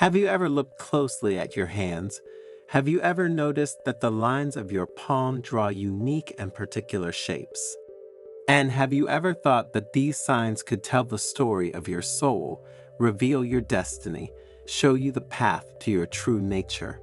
Have you ever looked closely at your hands? Have you ever noticed that the lines of your palm draw unique and particular shapes? And have you ever thought that these signs could tell the story of your soul, reveal your destiny, show you the path to your true nature?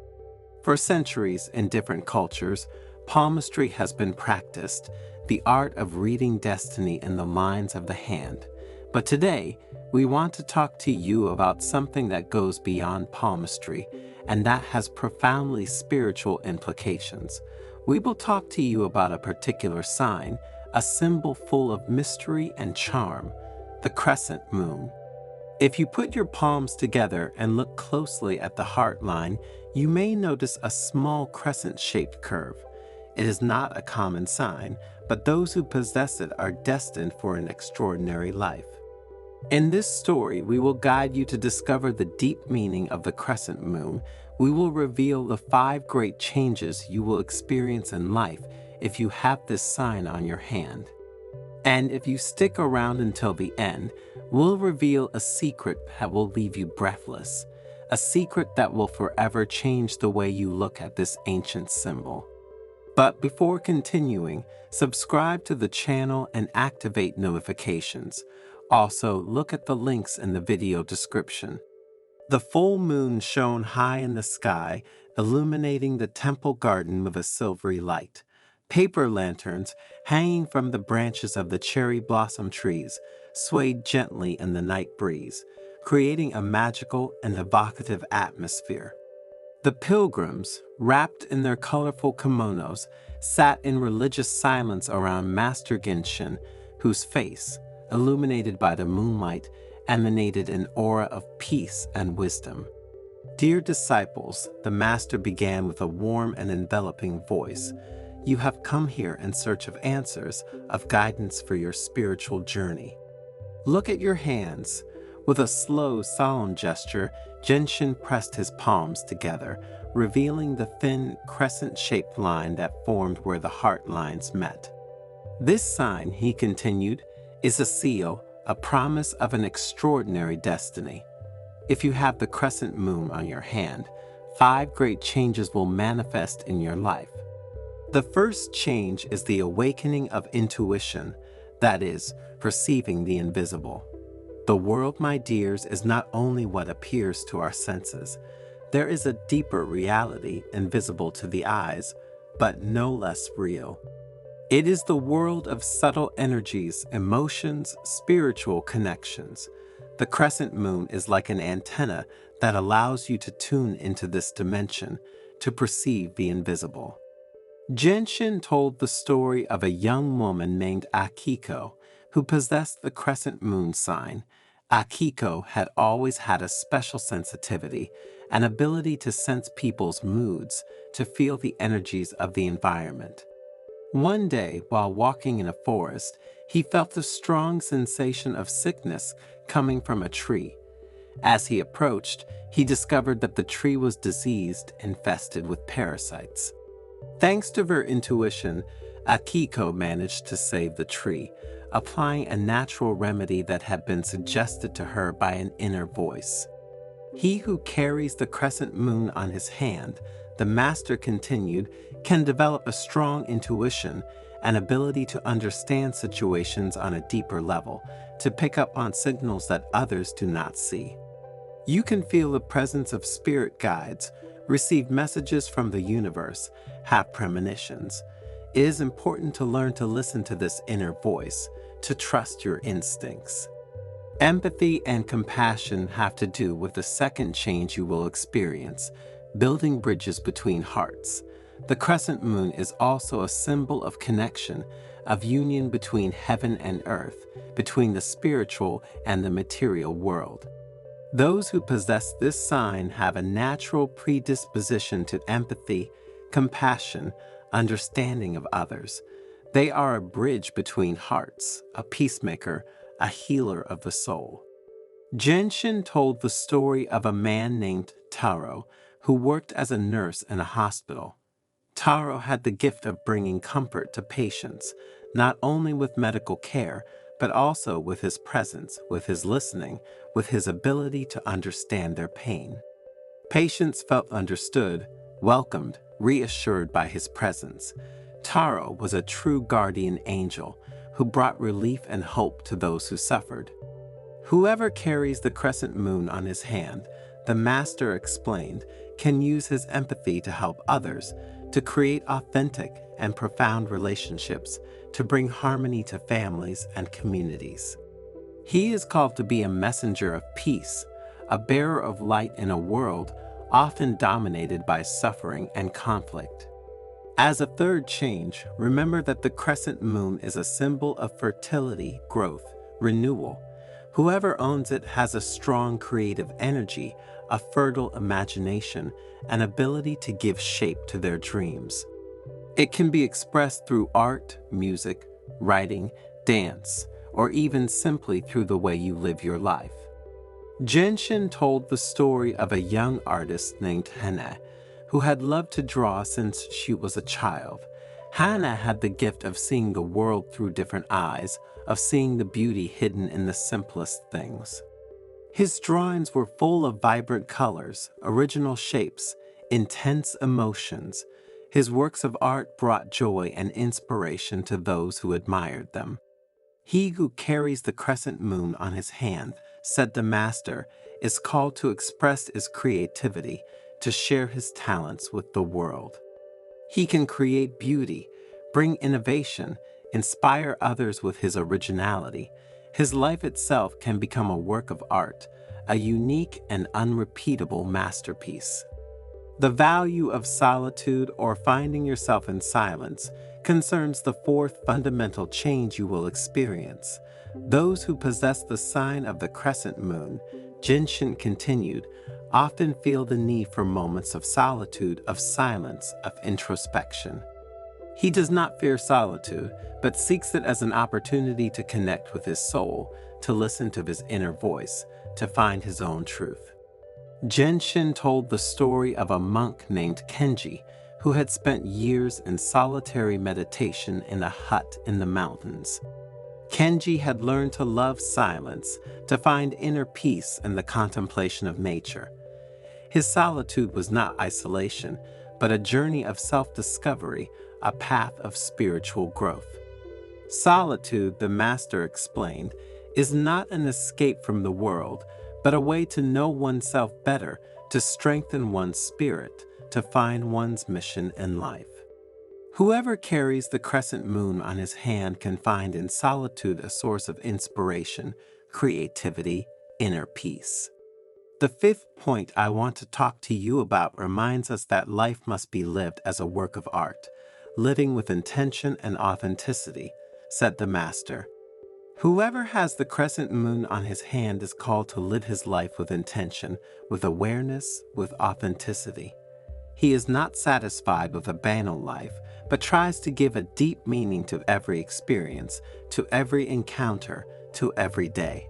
For centuries in different cultures, palmistry has been practiced, the art of reading destiny in the lines of the hand. But today, we want to talk to you about something that goes beyond palmistry and that has profoundly spiritual implications. We will talk to you about a particular sign, a symbol full of mystery and charm, the crescent moon. If you put your palms together and look closely at the heart line, you may notice a small crescent-shaped curve. It is not a common sign, but those who possess it are destined for an extraordinary life. In this story, we will guide you to discover the deep meaning of the crescent moon. We will reveal the 5 great changes you will experience in life if you have this sign on your hand. And if you stick around until the end, we'll reveal a secret that will leave you breathless, a secret that will forever change the way you look at this ancient symbol. But before continuing, subscribe to the channel and activate notifications. Also, look at the links in the video description. The full moon shone high in the sky, illuminating the temple garden with a silvery light. Paper lanterns, hanging from the branches of the cherry blossom trees, swayed gently in the night breeze, creating a magical and evocative atmosphere. The pilgrims, wrapped in their colorful kimonos, sat in religious silence around Master Genshin, whose face, illuminated by the moonlight, emanated an aura of peace and wisdom. Dear disciples, the Master began with a warm and enveloping voice. You have come here in search of answers, of guidance for your spiritual journey. Look at your hands. With a slow, solemn gesture, Genshin pressed his palms together, revealing the thin, crescent-shaped line that formed where the heart lines met. This sign, he continued, is a seal, a promise of an extraordinary destiny. If you have the crescent moon on your hand, 5 great changes will manifest in your life. The first change is the awakening of intuition, that is, perceiving the invisible. The world, my dears, is not only what appears to our senses. There is a deeper reality invisible to the eyes, but no less real. It is the world of subtle energies, emotions, spiritual connections. The crescent moon is like an antenna that allows you to tune into this dimension, to perceive the invisible. Genshin told the story of a young woman named Akiko who possessed the crescent moon sign. Akiko had always had a special sensitivity, an ability to sense people's moods, to feel the energies of the environment. One day, while walking in a forest, he felt a strong sensation of sickness coming from a tree. As he approached, he discovered that the tree was diseased, infested with parasites. Thanks to her intuition, Akiko managed to save the tree, applying a natural remedy that had been suggested to her by an inner voice. He who carries the crescent moon on his hand, the Master continued, can develop a strong intuition, an ability to understand situations on a deeper level, to pick up on signals that others do not see. You can feel the presence of spirit guides, receive messages from the universe, have premonitions. It is important to learn to listen to this inner voice, to trust your instincts. Empathy and compassion have to do with the second change you will experience, building bridges between hearts. The crescent moon is also a symbol of connection, of union between heaven and earth, between the spiritual and the material world. Those who possess this sign have a natural predisposition to empathy, compassion, understanding of others. They are a bridge between hearts, a peacemaker, a healer of the soul. Genshin told the story of a man named Taro who worked as a nurse in a hospital. Taro had the gift of bringing comfort to patients, not only with medical care, but also with his presence, with his listening, with his ability to understand their pain. Patients felt understood, welcomed, reassured by his presence. Taro was a true guardian angel who brought relief and hope to those who suffered. Whoever carries the crescent moon on his hand, the master explained, can use his empathy to help others, to create authentic and profound relationships, to bring harmony to families and communities. He is called to be a messenger of peace, a bearer of light in a world often dominated by suffering and conflict. As a third change, remember that the crescent moon is a symbol of fertility, growth, renewal. Whoever owns it has a strong creative energy, a fertile imagination, and ability to give shape to their dreams. It can be expressed through art, music, writing, dance, or even simply through the way you live your life. Genshin told the story of a young artist named Hana, who had loved to draw since she was a child. Hana had the gift of seeing the world through different eyes, of seeing the beauty hidden in the simplest things. His drawings were full of vibrant colors, original shapes, intense emotions. His works of art brought joy and inspiration to those who admired them. He who carries the crescent moon on his hand, said the master, is called to express his creativity, to share his talents with the world. He can create beauty, bring innovation, inspire others with his originality. His life itself can become a work of art, a unique and unrepeatable masterpiece. The value of solitude or finding yourself in silence concerns the fourth fundamental change you will experience. Those who possess the sign of the crescent moon, Genshin continued, often feel the need for moments of solitude, of silence, of introspection. He does not fear solitude, but seeks it as an opportunity to connect with his soul, to listen to his inner voice, to find his own truth. Genshin told the story of a monk named Kenji, who had spent years in solitary meditation in a hut in the mountains. Kenji had learned to love silence, to find inner peace in the contemplation of nature. His solitude was not isolation, but a journey of self-discovery, a path of spiritual growth. Solitude, the master explained, is not an escape from the world, but a way to know oneself better, to strengthen one's spirit, to find one's mission in life. Whoever carries the crescent moon on his hand can find in solitude a source of inspiration, creativity, inner peace. The fifth point I want to talk to you about reminds us that life must be lived as a work of art, living with intention and authenticity, said the master. Whoever has the crescent moon on his hand is called to live his life with intention, with awareness, with authenticity. He is not satisfied with a banal life, but tries to give a deep meaning to every experience, to every encounter, to every day.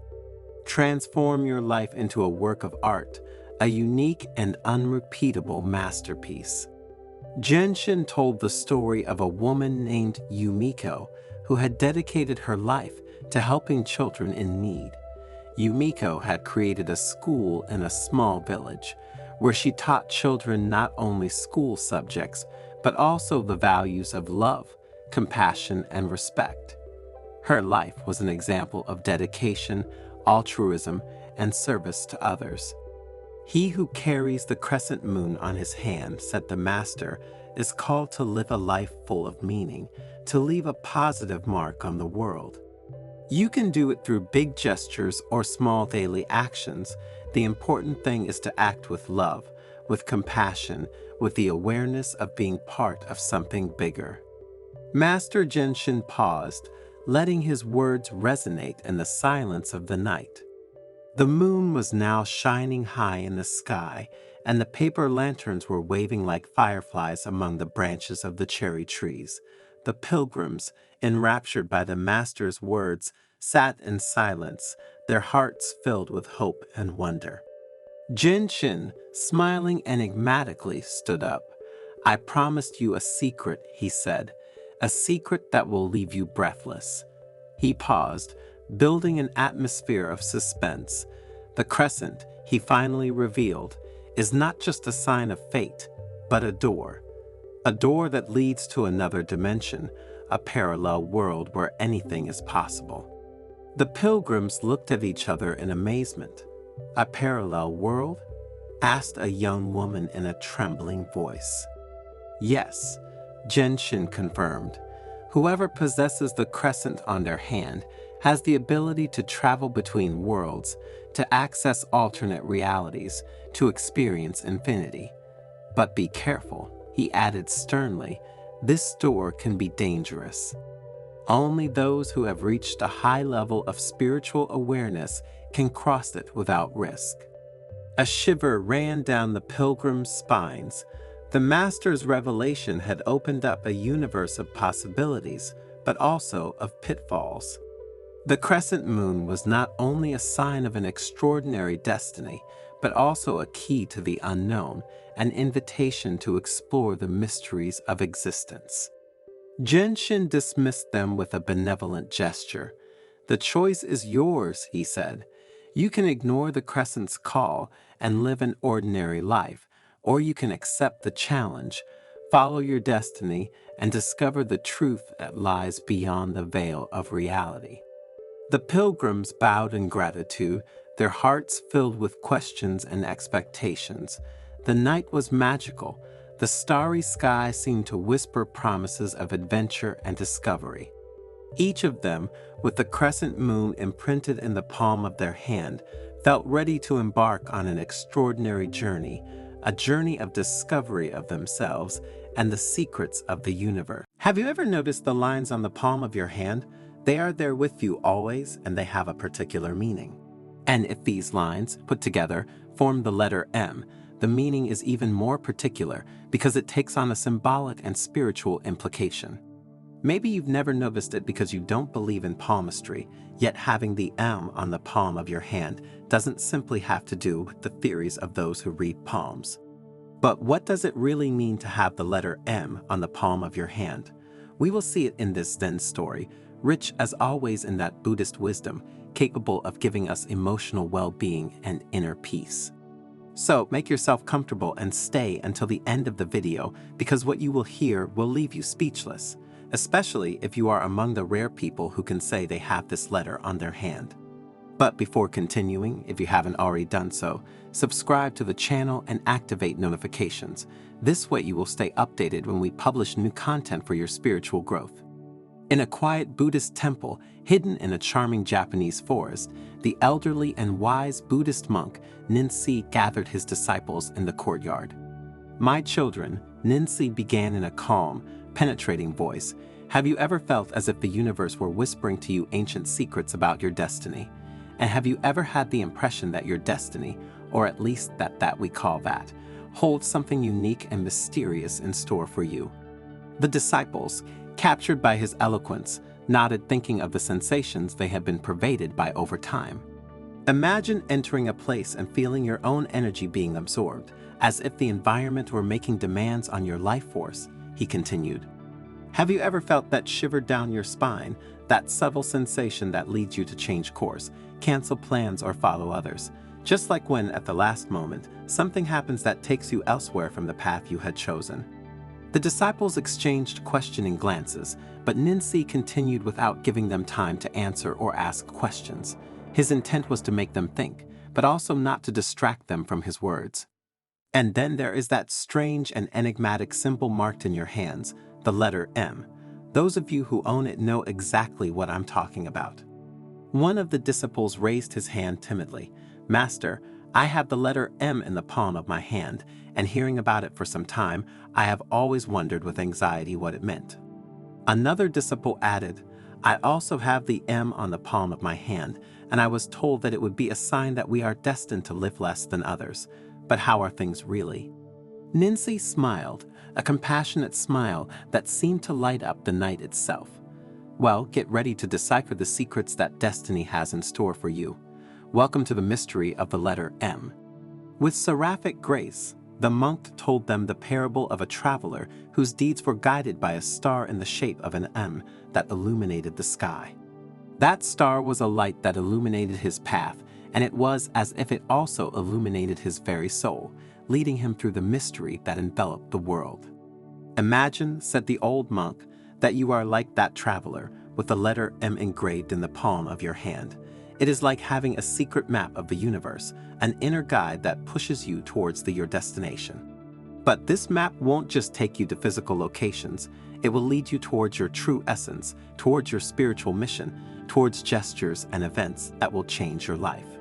Transform your life into a work of art, a unique and unrepeatable masterpiece. Genshin told the story of a woman named Yumiko who had dedicated her life to helping children in need. Yumiko had created a school in a small village where she taught children not only school subjects, but also the values of love, compassion, and respect. Her life was an example of dedication, altruism, and service to others. He who carries the crescent moon on his hand, said the master, is called to live a life full of meaning, to leave a positive mark on the world. You can do it through big gestures or small daily actions. The important thing is to act with love, with compassion, with the awareness of being part of something bigger. Master Genshin paused, letting his words resonate in the silence of the night. The moon was now shining high in the sky, and the paper lanterns were waving like fireflies among the branches of the cherry trees. The pilgrims, enraptured by the master's words, sat in silence, their hearts filled with hope and wonder. Genshin, smiling enigmatically, stood up. "I promised you a secret," he said, "a secret that will leave you breathless." He paused, building an atmosphere of suspense. The crescent, he finally revealed, is not just a sign of fate, but a door. A door that leads to another dimension, a parallel world where anything is possible. The pilgrims looked at each other in amazement. "A parallel world?" asked a young woman in a trembling voice. "Yes," Genshin confirmed. "Whoever possesses the crescent on their hand has the ability to travel between worlds, to access alternate realities, to experience infinity. But be careful," he added sternly, "this door can be dangerous. Only those who have reached a high level of spiritual awareness can cross it without risk." A shiver ran down the pilgrims' spines. The Master's revelation had opened up a universe of possibilities, but also of pitfalls. The crescent moon was not only a sign of an extraordinary destiny, but also a key to the unknown, an invitation to explore the mysteries of existence. Genshin dismissed them with a benevolent gesture. "The choice is yours," he said. "You can ignore the crescent's call and live an ordinary life, or you can accept the challenge, follow your destiny, and discover the truth that lies beyond the veil of reality." The pilgrims bowed in gratitude, their hearts filled with questions and expectations. The night was magical. The starry sky seemed to whisper promises of adventure and discovery. Each of them, with the crescent moon imprinted in the palm of their hand, felt ready to embark on an extraordinary journey, a journey of discovery of themselves and the secrets of the universe. Have you ever noticed the lines on the palm of your hand? They are there with you always, and they have a particular meaning. And if these lines, put together, form the letter M, the meaning is even more particular because it takes on a symbolic and spiritual implication. Maybe you've never noticed it because you don't believe in palmistry, yet having the M on the palm of your hand doesn't simply have to do with the theories of those who read palms. But what does it really mean to have the letter M on the palm of your hand? We will see it in this Zen story, rich as always in that Buddhist wisdom, capable of giving us emotional well-being and inner peace. So make yourself comfortable and stay until the end of the video, because what you will hear will leave you speechless, especially if you are among the rare people who can say they have this letter on their hand. But before continuing, if you haven't already done so, subscribe to the channel and activate notifications. This way you will stay updated when we publish new content for your spiritual growth. In a quiet Buddhist temple hidden in a charming Japanese forest, the elderly and wise Buddhist monk Ninsi gathered his disciples in the courtyard. "My children," Ninsi began in a calm, penetrating voice, "have you ever felt as if the universe were whispering to you ancient secrets about your destiny? And have you ever had the impression that your destiny, or at least that we call that, holds something unique and mysterious in store for you?" The disciples, captured by his eloquence, nodded, thinking of the sensations they had been pervaded by over time. Imagine entering a place and feeling your own energy being absorbed, as if the environment were making demands on your life force, he continued. Have you ever felt that shiver down your spine, that subtle sensation that leads you to change course, cancel plans, or follow others? Just like when, at the last moment, something happens that takes you elsewhere from the path you had chosen. The disciples exchanged questioning glances, but Ninsi continued without giving them time to answer or ask questions. His intent was to make them think, but also not to distract them from his words. "And then there is that strange and enigmatic symbol marked in your hands, the letter M. Those of you who own it know exactly what I'm talking about." One of the disciples raised his hand timidly. "Master, I have the letter M in the palm of my hand, and hearing about it for some time, I have always wondered with anxiety what it meant." Another disciple added, "I also have the M on the palm of my hand, and I was told that it would be a sign that we are destined to live less than others. But how are things really?" Ninsi smiled, a compassionate smile that seemed to light up the night itself. "Well, get ready to decipher the secrets that destiny has in store for you. Welcome to the mystery of the letter M." With seraphic grace, the monk told them the parable of a traveler whose deeds were guided by a star in the shape of an M that illuminated the sky. That star was a light that illuminated his path, and it was as if it also illuminated his very soul, leading him through the mystery that enveloped the world. "Imagine," said the old monk, "that you are like that traveler with the letter M engraved in the palm of your hand. It is like having a secret map of the universe, an inner guide that pushes you towards your destination. But this map won't just take you to physical locations. It will lead you towards your true essence, towards your spiritual mission, towards gestures and events that will change your life."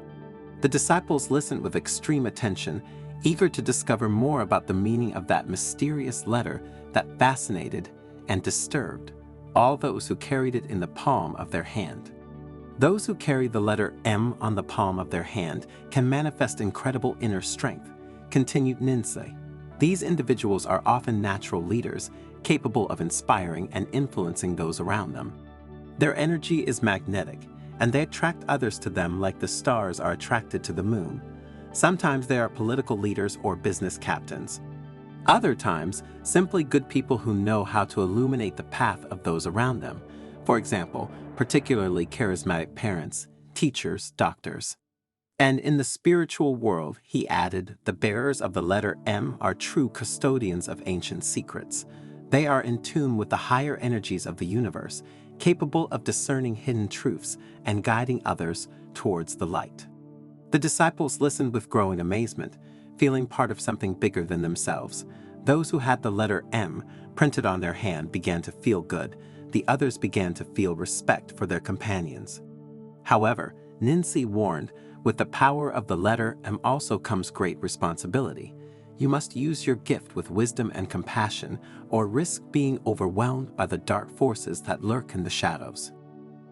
The disciples listened with extreme attention, eager to discover more about the meaning of that mysterious letter that fascinated and disturbed all those who carried it in the palm of their hand. Those who carry the letter M on the palm of their hand can manifest incredible inner strength, continued Ninsei. These individuals are often natural leaders, capable of inspiring and influencing those around them. Their energy is magnetic, and they attract others to them like the stars are attracted to the moon. Sometimes they are political leaders or business captains. Other times, simply good people who know how to illuminate the path of those around them. For example, particularly charismatic parents, teachers, doctors. And in the spiritual world, he added, the bearers of the letter M are true custodians of ancient secrets. They are in tune with the higher energies of the universe, capable of discerning hidden truths and guiding others towards the light. The disciples listened with growing amazement, feeling part of something bigger than themselves. Those who had the letter M printed on their hand began to feel good. The others began to feel respect for their companions. However, Ninsei warned, with the power of the letter M also comes great responsibility. You must use your gift with wisdom and compassion, or risk being overwhelmed by the dark forces that lurk in the shadows.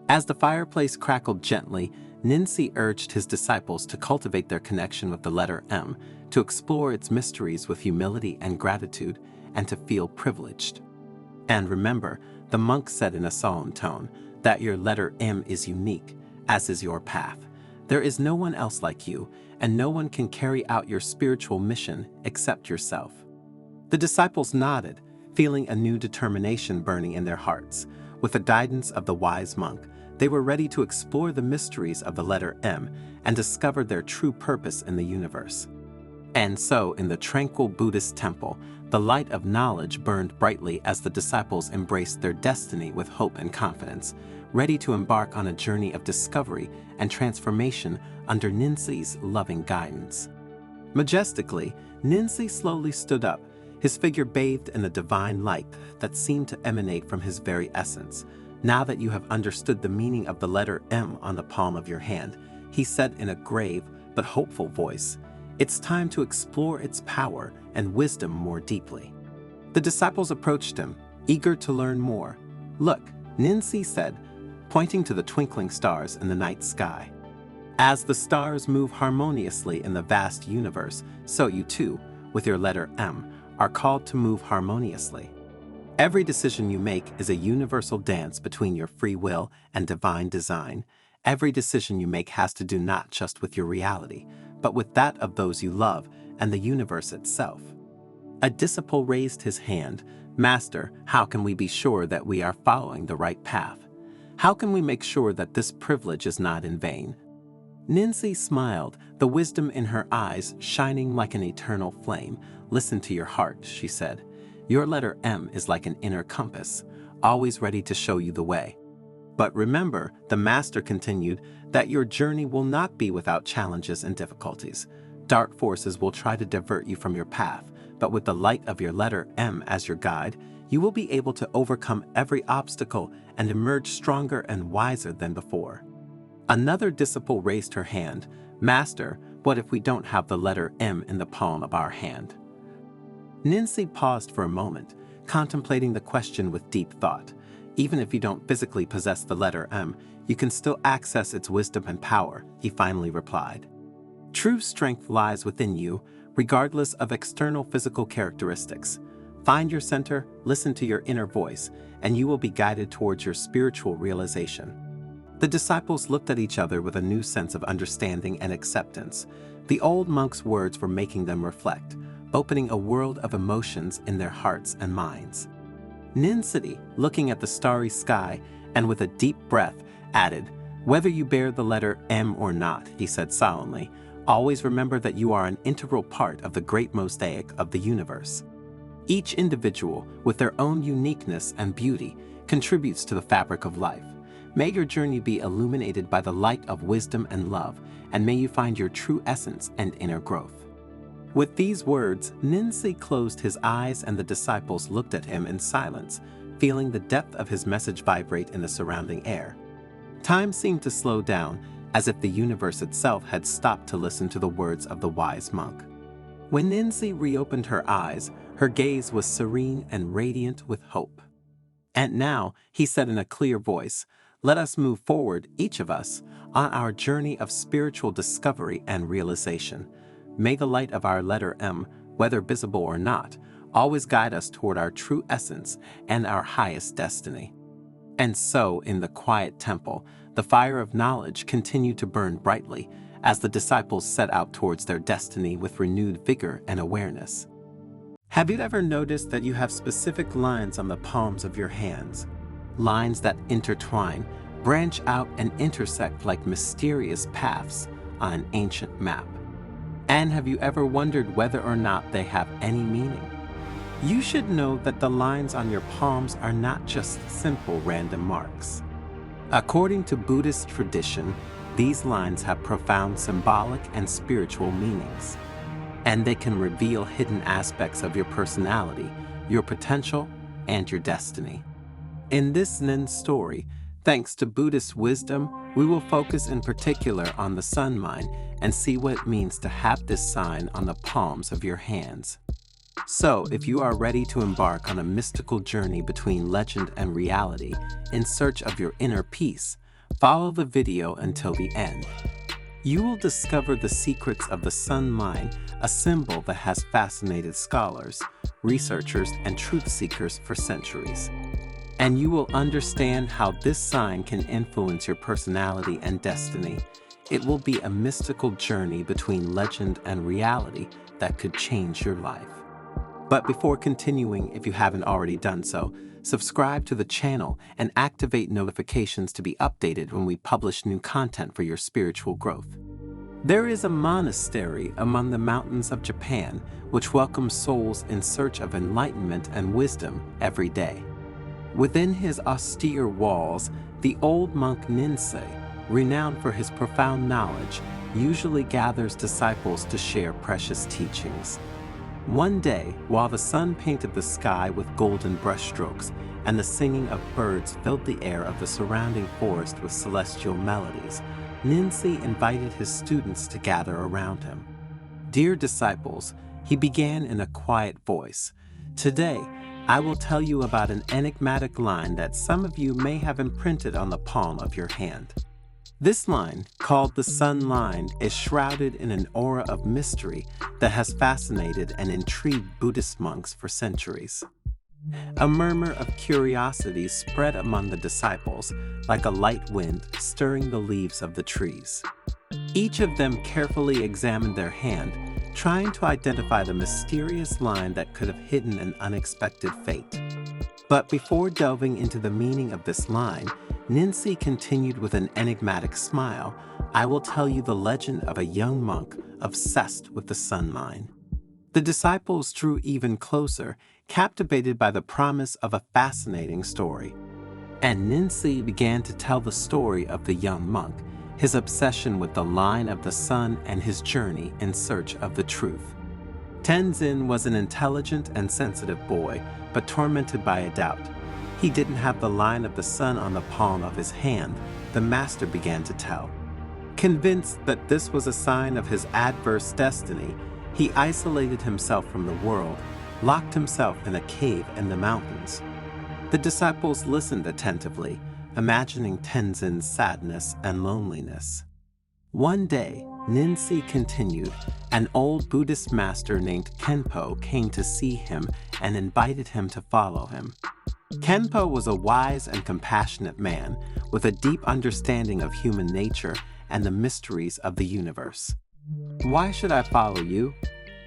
As the fireplace crackled gently, Ninsei urged his disciples to cultivate their connection with the letter M, to explore its mysteries with humility and gratitude, and to feel privileged. And remember, the monk said in a solemn tone, that your letter M is unique, as is your path. There is no one else like you, and no one can carry out your spiritual mission except yourself. The disciples nodded, feeling a new determination burning in their hearts. With the guidance of the wise monk, they were ready to explore the mysteries of the letter M and discover their true purpose in the universe. And so, in the tranquil Buddhist temple, the light of knowledge burned brightly as the disciples embraced their destiny with hope and confidence, ready to embark on a journey of discovery and transformation under Ninsei's loving guidance. Majestically, Ninsei slowly stood up, his figure bathed in a divine light that seemed to emanate from his very essence. "Now that you have understood the meaning of the letter M on the palm of your hand," he said in a grave but hopeful voice, "it's time to explore its power and wisdom more deeply." The disciples approached him, eager to learn more. "Look," Ninsei said, pointing to the twinkling stars in the night sky. "As the stars move harmoniously in the vast universe, so you too, with your letter M, are called to move harmoniously. Every decision you make is a universal dance between your free will and divine design. Every decision you make has to do not just with your reality, but with that of those you love and the universe itself." A disciple raised his hand. "Master, how can we be sure that we are following the right path? How can we make sure that this privilege is not in vain?" Ninsei smiled, the wisdom in her eyes shining like an eternal flame. "Listen to your heart," she said. "Your letter M is like an inner compass, always ready to show you the way. But remember," the master continued, "that your journey will not be without challenges and difficulties. Dark forces will try to divert you from your path, but with the light of your letter M as your guide, you will be able to overcome every obstacle and emerge stronger and wiser than before." Another disciple raised her hand. "Master, what if we don't have the letter M in the palm of our hand?" Ninsei paused for a moment, contemplating the question with deep thought. "Even if you don't physically possess the letter M, you can still access its wisdom and power," he finally replied. "True strength lies within you, regardless of external physical characteristics. Find your center, listen to your inner voice, and you will be guided towards your spiritual realization." The disciples looked at each other with a new sense of understanding and acceptance. The old monk's words were making them reflect, opening a world of emotions in their hearts and minds. Ninsei, looking at the starry sky and with a deep breath, added, "Whether you bear the letter M or not," he said solemnly, Always remember that you are an integral part of the great mosaic of the universe. Each individual, with their own uniqueness and beauty, contributes to the fabric of life. May your journey be illuminated by the light of wisdom and love, and may you find your true essence and inner growth. With these words, Ninsi closed his eyes and the disciples looked at him in silence, feeling the depth of his message vibrate in the surrounding air. Time seemed to slow down, as if the universe itself had stopped to listen to the words of the wise monk. When Ninsi reopened her eyes, her gaze was serene and radiant with hope. "And now," he said in a clear voice, "let us move forward, each of us, on our journey of spiritual discovery and realization. May the light of our letter M, whether visible or not, always guide us toward our true essence and our highest destiny." And so, in the quiet temple, the fire of knowledge continued to burn brightly as the disciples set out towards their destiny with renewed vigor and awareness. Have you ever noticed that you have specific lines on the palms of your hands? Lines that intertwine, branch out, and intersect like mysterious paths on an ancient map. And have you ever wondered whether or not they have any meaning? You should know that the lines on your palms are not just simple random marks. According to Buddhist tradition, these lines have profound symbolic and spiritual meanings, and they can reveal hidden aspects of your personality, your potential, and your destiny. In this Zen story, thanks to Buddhist wisdom, we will focus in particular on the sun line and see what it means to have this sign on the palms of your hands. So, if you are ready to embark on a mystical journey between legend and reality in search of your inner peace, follow the video until the end. You will discover the secrets of the sun line, a symbol that has fascinated scholars, researchers, and truth seekers for centuries. And you will understand how this sign can influence your personality and destiny. It will be a mystical journey between legend and reality that could change your life. But before continuing, if you haven't already done so, subscribe to the channel and activate notifications to be updated when we publish new content for your spiritual growth. There is a monastery among the mountains of Japan which welcomes souls in search of enlightenment and wisdom every day. Within his austere walls, the old monk Ninsi, renowned for his profound knowledge, usually gathers disciples to share precious teachings. One day, while the sun painted the sky with golden brushstrokes and the singing of birds filled the air of the surrounding forest with celestial melodies, Ninsi invited his students to gather around him. "Dear disciples," he began in a quiet voice, "today I will tell you about an enigmatic line that some of you may have imprinted on the palm of your hand. This line, called the sun line, is shrouded in an aura of mystery that has fascinated and intrigued Buddhist monks for centuries." A murmur of curiosity spread among the disciples, like a light wind stirring the leaves of the trees. Each of them carefully examined their hand, trying to identify the mysterious line that could have hidden an unexpected fate. But before delving into the meaning of this line, Ninsi continued with an enigmatic smile, "I will tell you the legend of a young monk obsessed with the sun line." The disciples drew even closer, captivated by the promise of a fascinating story. And Ninsi began to tell the story of the young monk, his obsession with the line of the sun, and his journey in search of the truth. Tenzin was an intelligent and sensitive boy, but tormented by a doubt. He didn't have the line of the sun on the palm of his hand, the master began to tell. Convinced that this was a sign of his adverse destiny, he isolated himself from the world, locked himself in a cave in the mountains. The disciples listened attentively, imagining Tenzin's sadness and loneliness. One day, Ninsi continued, an old Buddhist master named Kenpo came to see him and invited him to follow him. Kenpo was a wise and compassionate man with a deep understanding of human nature and the mysteries of the universe. "Why should I follow you?"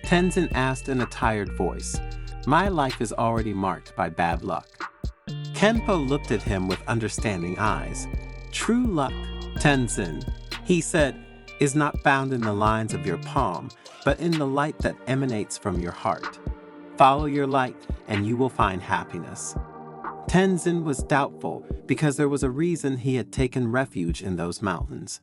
Tenzin asked in a tired voice. "My life is already marked by bad luck." Kenpo looked at him with understanding eyes. "True luck, Tenzin," he said. is not found in the lines of your palm, but in the light that emanates from your heart. Follow your light, and you will find happiness. Tenzin was doubtful because there was a reason he had taken refuge in those mountains.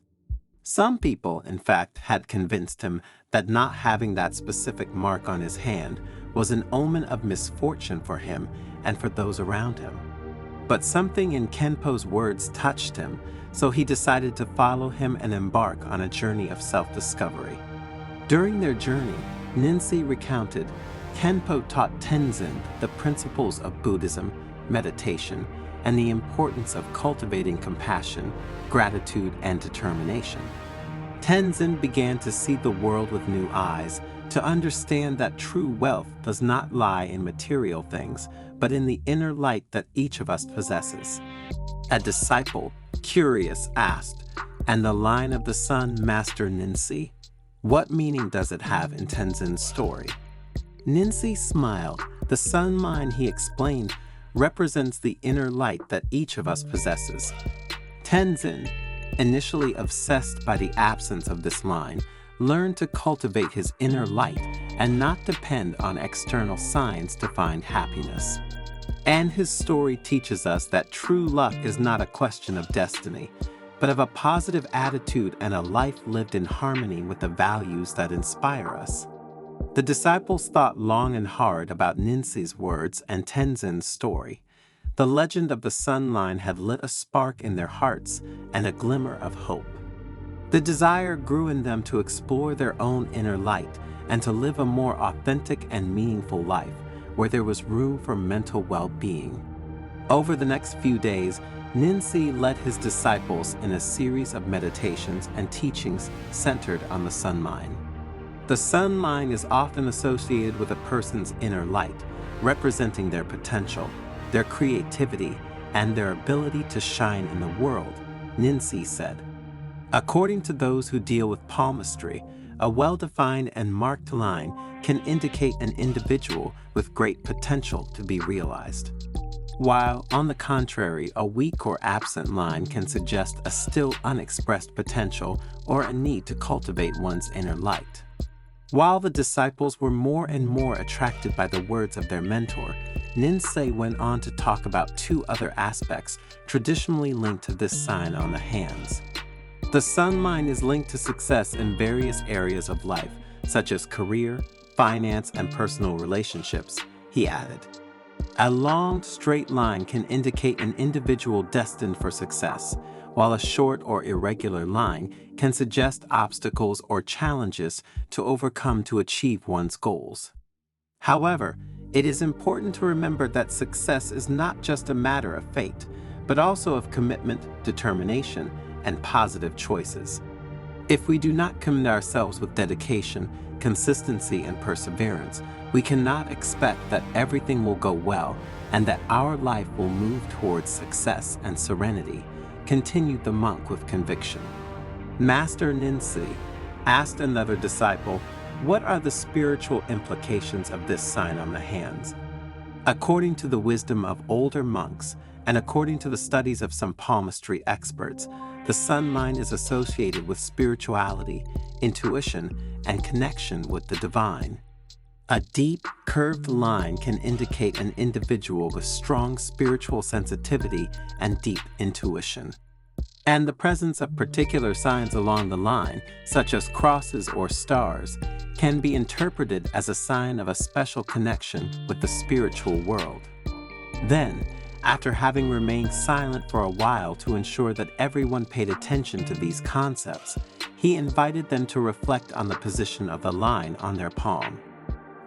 Some people, in fact, had convinced him that not having that specific mark on his hand was an omen of misfortune for him and for those around him. But something in Kenpo's words touched him, so he decided to follow him and embark on a journey of self-discovery. During their journey, Ninsi recounted, Kenpo taught Tenzin the principles of Buddhism, meditation, and the importance of cultivating compassion, gratitude, and determination. Tenzin began to see the world with new eyes, to understand that true wealth does not lie in material things, but in the inner light that each of us possesses. A disciple, curious, asked, "And the line of the sun, Master Ninsi? What meaning does it have in Tenzin's story?" Ninsi smiled. The sun line, he explained, represents the inner light that each of us possesses. Tenzin, initially obsessed by the absence of this line, learned to cultivate his inner light and not depend on external signs to find happiness. And his story teaches us that true luck is not a question of destiny, but of a positive attitude and a life lived in harmony with the values that inspire us. The disciples thought long and hard about Ninsi's words and Tenzin's story. The legend of the sun line had lit a spark in their hearts and a glimmer of hope. The desire grew in them to explore their own inner light and to live a more authentic and meaningful life where there was room for mental well-being. Over the next few days, Ninsi led his disciples in a series of meditations and teachings centered on the sun line. The sun line is often associated with a person's inner light, representing their potential, their creativity, and their ability to shine in the world, Ninsi said. According to those who deal with palmistry, a well-defined and marked line can indicate an individual with great potential to be realized. While, on the contrary, a weak or absent line can suggest a still unexpressed potential or a need to cultivate one's inner light. While the disciples were more and more attracted by the words of their mentor, Ninsi went on to talk about two other aspects traditionally linked to this sign on the hands. The sun line is linked to success in various areas of life, such as career, finance, and personal relationships, he added. A long, straight line can indicate an individual destined for success, while a short or irregular line can suggest obstacles or challenges to overcome to achieve one's goals. However, it is important to remember that success is not just a matter of fate, but also of commitment, determination, and positive choices. If we do not commit ourselves with dedication, consistency, and perseverance, we cannot expect that everything will go well and that our life will move towards success and serenity, continued the monk with conviction. Master Ninsi asked another disciple, "What are the spiritual implications of this sign on the hands?" According to the wisdom of older monks, and according to the studies of some palmistry experts, the sun line is associated with spirituality, intuition, and connection with the divine. A deep, curved line can indicate an individual with strong spiritual sensitivity and deep intuition. And the presence of particular signs along the line, such as crosses or stars, can be interpreted as a sign of a special connection with the spiritual world. Then, after having remained silent for a while to ensure that everyone paid attention to these concepts, he invited them to reflect on the position of the line on their palm.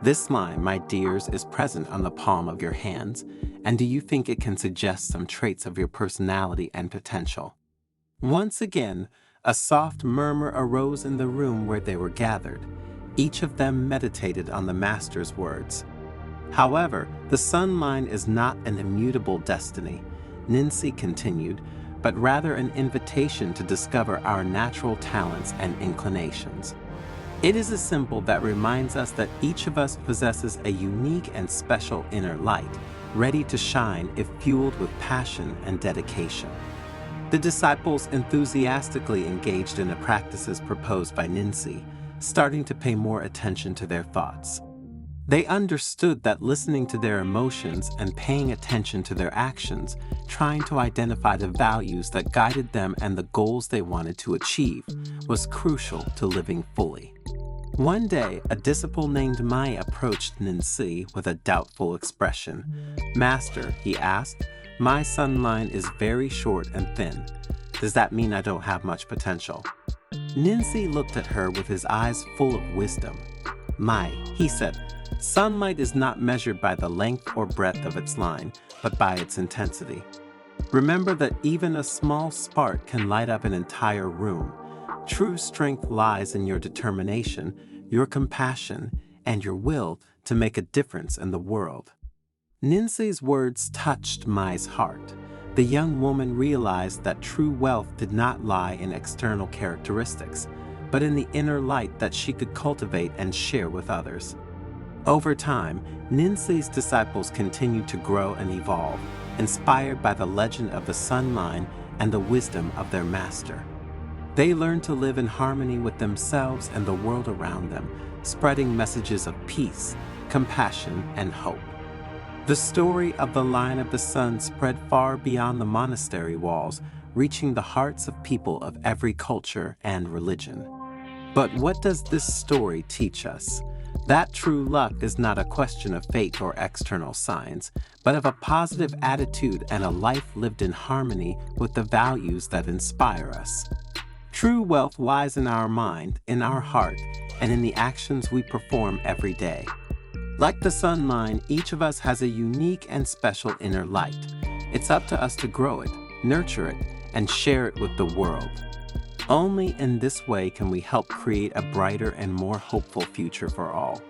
This line, my dears, is present on the palm of your hands, and do you think it can suggest some traits of your personality and potential? Once again, a soft murmur arose in the room where they were gathered. Each of them meditated on the Master's words. However, the sun line is not an immutable destiny, Ninsi continued, but rather an invitation to discover our natural talents and inclinations. It is a symbol that reminds us that each of us possesses a unique and special inner light, ready to shine if fueled with passion and dedication. The disciples enthusiastically engaged in the practices proposed by Ninsi, starting to pay more attention to their thoughts. They understood that listening to their emotions and paying attention to their actions, trying to identify the values that guided them and the goals they wanted to achieve, was crucial to living fully. One day, a disciple named Mai approached Ninsi with a doubtful expression. "Master," he asked, "my sun line is very short and thin. Does that mean I don't have much potential?" Ninsi looked at her with his eyes full of wisdom. "Mai," he said, "sunlight is not measured by the length or breadth of its line, but by its intensity. Remember that even a small spark can light up an entire room. True strength lies in your determination, your compassion, and your will to make a difference in the world." Ninsi's words touched Mai's heart. The young woman realized that true wealth did not lie in external characteristics, but in the inner light that she could cultivate and share with others. Over time, Ninsi's disciples continued to grow and evolve, inspired by the legend of the sun line and the wisdom of their master. They learned to live in harmony with themselves and the world around them, spreading messages of peace, compassion, and hope. The story of the line of the sun spread far beyond the monastery walls, reaching the hearts of people of every culture and religion. But what does this story teach us? That true luck is not a question of fate or external signs, but of a positive attitude and a life lived in harmony with the values that inspire us. True wealth lies in our mind, in our heart, and in the actions we perform every day. Like the sun line, each of us has a unique and special inner light. It's up to us to grow it, nurture it, and share it with the world. Only in this way can we help create a brighter and more hopeful future for all.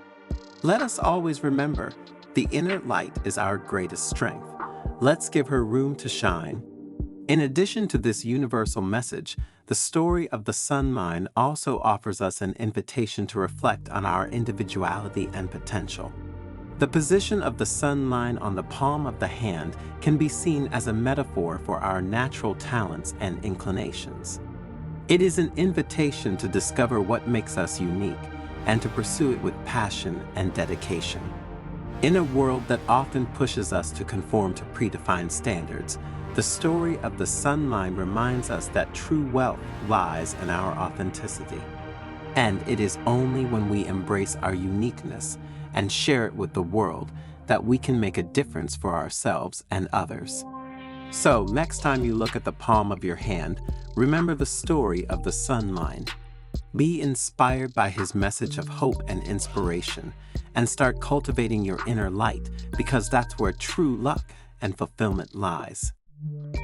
Let us always remember, the inner light is our greatest strength. Let's give her room to shine. In addition to this universal message, the story of the sun line also offers us an invitation to reflect on our individuality and potential. The position of the sun line on the palm of the hand can be seen as a metaphor for our natural talents and inclinations. It is an invitation to discover what makes us unique and to pursue it with passion and dedication. In a world that often pushes us to conform to predefined standards, the story of the sun line reminds us that true wealth lies in our authenticity. And it is only when we embrace our uniqueness and share it with the world that we can make a difference for ourselves and others. So, next time you look at the palm of your hand, remember the story of the sun line. Be inspired by his message of hope and inspiration, and start cultivating your inner light, because that's where true luck and fulfillment lies.